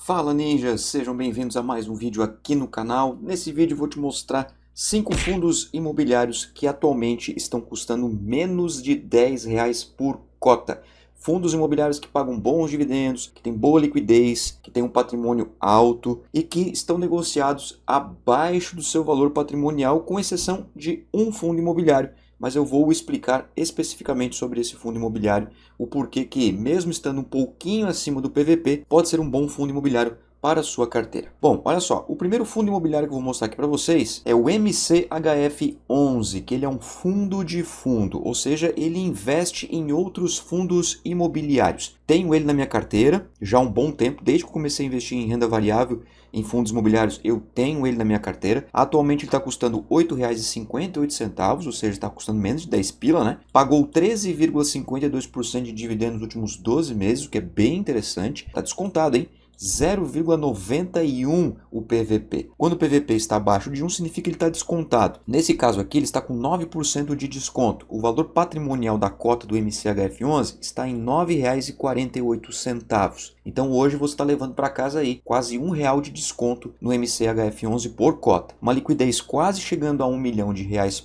Fala ninjas, sejam bem-vindos a mais um vídeo aqui no canal. Nesse vídeo eu vou te mostrar 5 fundos imobiliários que atualmente estão custando menos de R$ 10 por cota. Fundos imobiliários que pagam bons dividendos, que têm boa liquidez, que têm um patrimônio alto e que estão negociados abaixo do seu valor patrimonial, com exceção de um fundo imobiliário. Mas eu vou explicar especificamente sobre esse fundo imobiliário, o porquê que, mesmo estando um pouquinho acima do PVP, pode ser um bom fundo imobiliário para a sua carteira. Bom, olha só, o primeiro fundo imobiliário que eu vou mostrar aqui para vocês é o MCHF11, que ele é um fundo de fundo, ou seja, ele investe em outros fundos imobiliários. Tenho ele na minha carteira já há um bom tempo, desde que eu comecei a investir em renda variável, em fundos imobiliários, eu tenho ele na minha carteira. Atualmente ele está custando R$ 8,58, ou seja, está custando menos de 10 pila, né? Pagou 13,52% de dividendos nos últimos 12 meses, o que é bem interessante. Está descontado, hein? 0,91 o PVP. Quando o PVP está abaixo de 1, significa que ele está descontado. Nesse caso aqui, ele está com 9% de desconto. O valor patrimonial da cota do MCHF11 está em R$ 9,48. Então hoje você está levando para casa aí quase R$ 1 de desconto no MCHF11 por cota. Uma liquidez quase chegando a R$ 1 milhão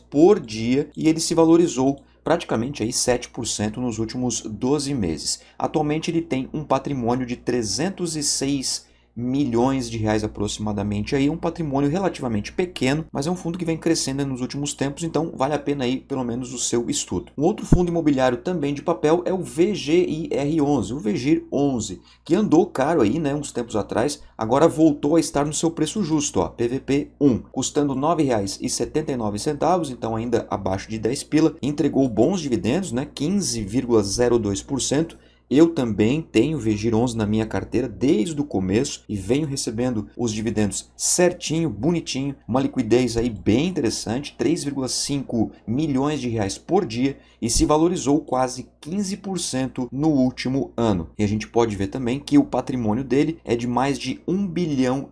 por dia, e ele se valorizou praticamente aí 7% nos últimos 12 meses. Atualmente ele tem um patrimônio de 306 milhões de reais aproximadamente, aí um patrimônio relativamente pequeno, mas é um fundo que vem crescendo nos últimos tempos, então vale a pena aí pelo menos o seu estudo. Um outro fundo imobiliário também de papel é o VGIR11, o VGIR11, que andou caro aí, né, uns tempos atrás, agora voltou a estar no seu preço justo, ó, PVP1, custando R$ 9,79, então ainda abaixo de 10 pila, entregou bons dividendos, né, 15,02%. Eu também tenho VGIR11 na minha carteira desde o começo e venho recebendo os dividendos certinho, bonitinho, uma liquidez aí bem interessante, 3,5 milhões de reais por dia, e se valorizou quase 15% no último ano. E a gente pode ver também que o patrimônio dele é de mais de R$ 1 bilhão.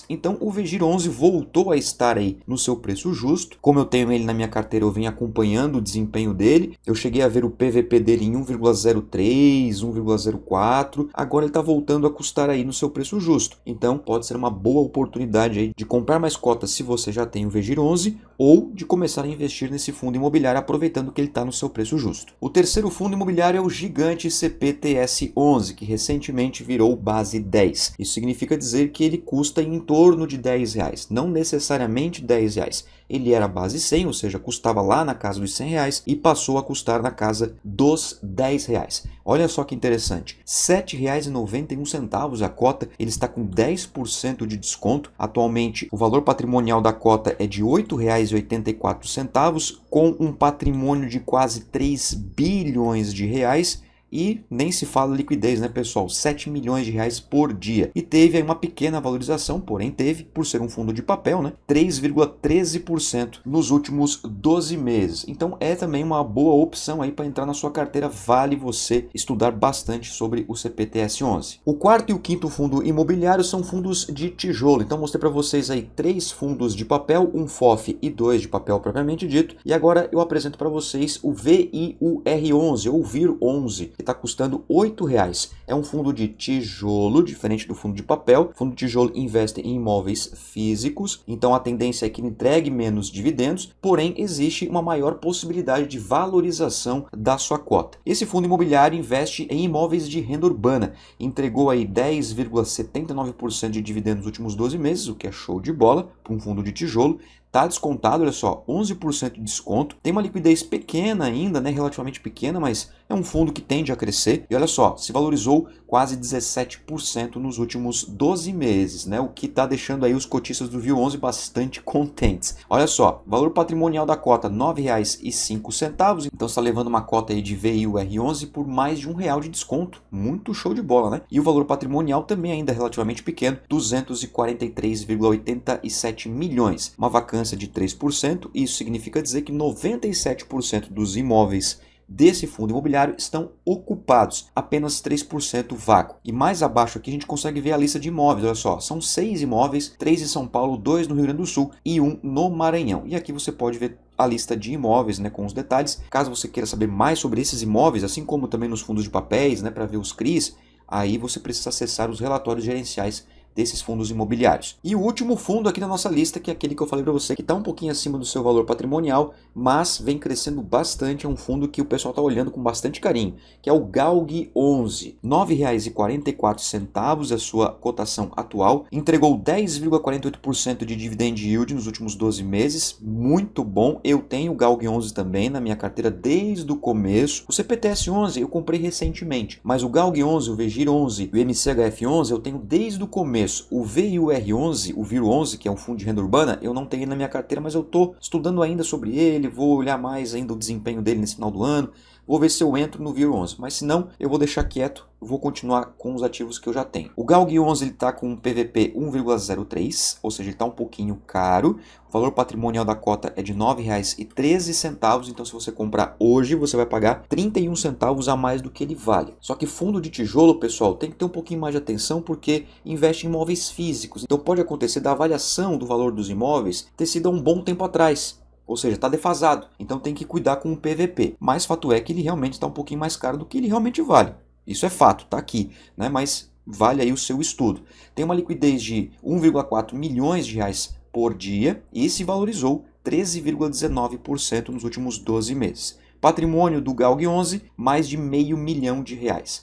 Então o VGIR11 voltou a estar aí no seu preço justo. Como eu tenho ele na minha carteira, eu venho acompanhando o desempenho dele. Eu cheguei a ver o PVP dele em 1,03, 1,04, agora ele está voltando a custar aí no seu preço justo. Então pode ser uma boa oportunidade aí de comprar mais cotas se você já tem o VGIR11, ou de começar a investir nesse fundo imobiliário aproveitando que ele está no seu preço justo. O terceiro fundo imobiliário é o gigante CPTS11, que recentemente virou base 10. Isso significa dizer que ele custa em torno de R$ 10, não necessariamente R$ 10. Ele era base 100, ou seja, custava lá na casa dos R$ 100 e passou a custar na casa dos R$ 10. Olha só que interessante, R$ 7,91 a cota, ele está com 10% de desconto. Atualmente o valor patrimonial da cota é de R$ 8,84, com um patrimônio de quase 3 bilhões de reais. E nem se fala liquidez, né, pessoal? 7 milhões de reais por dia. E teve aí uma pequena valorização, porém teve, por ser um fundo de papel, né, 3,13% nos últimos 12 meses. Então é também uma boa opção aí para entrar na sua carteira. Vale você estudar bastante sobre o CPTS11. O quarto e o quinto fundo imobiliário são fundos de tijolo. Então mostrei para vocês aí 3 fundos de papel, um FOF e 2 de papel propriamente dito. E agora eu apresento para vocês o VIUR11 ou VIR11. Que está custando R$ 8,00. É um fundo de tijolo, diferente do fundo de papel. O fundo de tijolo investe em imóveis físicos, então a tendência é que ele entregue menos dividendos, porém existe uma maior possibilidade de valorização da sua cota. Esse fundo imobiliário investe em imóveis de renda urbana, entregou aí 10,79% de dividendos nos últimos 12 meses, o que é show de bola para um fundo de tijolo. Está descontado, olha só, 11% de desconto. Tem uma liquidez pequena ainda, né, relativamente pequena, mas é um fundo que tende a crescer. E olha só, se valorizou quase 17% nos últimos 12 meses, né, o que está deixando aí os cotistas do VIU11 bastante contentes. Olha só, valor patrimonial da cota R$ 9,05, então está levando uma cota aí de VIUR11 por mais de R$ 1 de desconto. Muito show de bola, né? E o valor patrimonial também ainda relativamente pequeno, 243,87 milhões. Uma vacância de 3%, isso significa dizer que 97% dos imóveis desse fundo imobiliário estão ocupados, apenas 3% vago. E mais abaixo aqui a gente consegue ver a lista de imóveis, olha só, são 6 imóveis, 3 em São Paulo, 2 no Rio Grande do Sul e 1 no Maranhão. E aqui você pode ver a lista de imóveis, né, com os detalhes. Caso você queira saber mais sobre esses imóveis, assim como também nos fundos de papéis, né, para ver os CRIs, aí você precisa acessar os relatórios gerenciais desses fundos imobiliários. E o último fundo aqui na nossa lista, que é aquele que eu falei para você, que está um pouquinho acima do seu valor patrimonial, mas vem crescendo bastante, é um fundo que o pessoal está olhando com bastante carinho, que é o GALG 11. R$ 9,44 é a sua cotação atual, entregou 10,48% de dividend yield nos últimos 12 meses, muito bom. Eu tenho o GALG 11 também na minha carteira desde o começo. O CPTS 11 eu comprei recentemente, mas o GALG 11, o VGIR 11 e o MCHF 11 eu tenho desde o começo. O VIUR11, o VIR11, que é um fundo de renda urbana, eu não tenho na minha carteira, mas eu estou estudando ainda sobre ele, vou olhar mais ainda o desempenho dele nesse final do ano, vou ver se eu entro no VIR11, mas se não, eu vou deixar quieto, vou continuar com os ativos que eu já tenho. O GALG 11 está com um PVP 1,03, ou seja, ele está um pouquinho caro. O valor patrimonial da cota é de R$ 9,13, então se você comprar hoje, você vai pagar 31 centavos a mais do que ele vale. Só que fundo de tijolo, pessoal, tem que ter um pouquinho mais de atenção porque investe em imóveis físicos. Então pode acontecer da avaliação do valor dos imóveis ter sido há um bom tempo atrás. Ou seja, está defasado. Então tem que cuidar com o PVP. Mas fato é que ele realmente está um pouquinho mais caro do que ele realmente vale. Isso é fato, está aqui, né? Mas vale aí o seu estudo. Tem uma liquidez de 1,4 milhões de reais por dia e se valorizou 13,19% nos últimos 12 meses. Patrimônio do GALG 11, mais de R$500 milhão.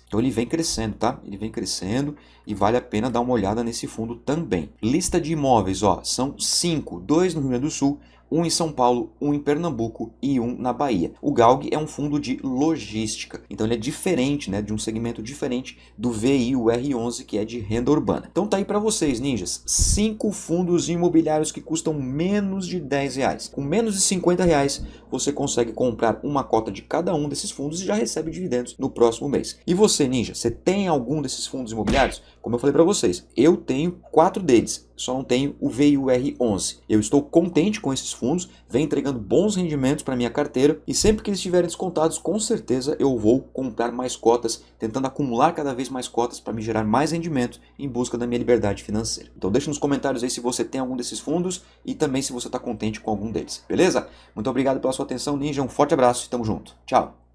Então ele vem crescendo, tá? Ele vem crescendo e vale a pena dar uma olhada nesse fundo também. Lista de imóveis, ó, são 5, 2 no Rio Grande do Sul, 1 em São Paulo, 1 em Pernambuco e 1 na Bahia. O GALG é um fundo de logística, então ele é diferente, né, de um segmento diferente do VIUR11, que é de renda urbana. Então tá aí para vocês, ninjas, 5 fundos imobiliários que custam menos de R$10. Com menos de R$50, você consegue comprar uma cota de cada um desses fundos e já recebe dividendos no próximo mês. E você, ninja, você tem algum desses fundos imobiliários? Como eu falei para vocês, eu tenho 4 deles, só não tenho o VIUR11. Eu estou contente com esses fundos, vem entregando bons rendimentos para minha carteira e sempre que eles estiverem descontados, com certeza eu vou comprar mais cotas, tentando acumular cada vez mais cotas para me gerar mais rendimento em busca da minha liberdade financeira. Então deixa nos comentários aí se você tem algum desses fundos e também se você está contente com algum deles, beleza? Muito obrigado pela sua atenção, ninja, um forte abraço e tamo junto. Tchau!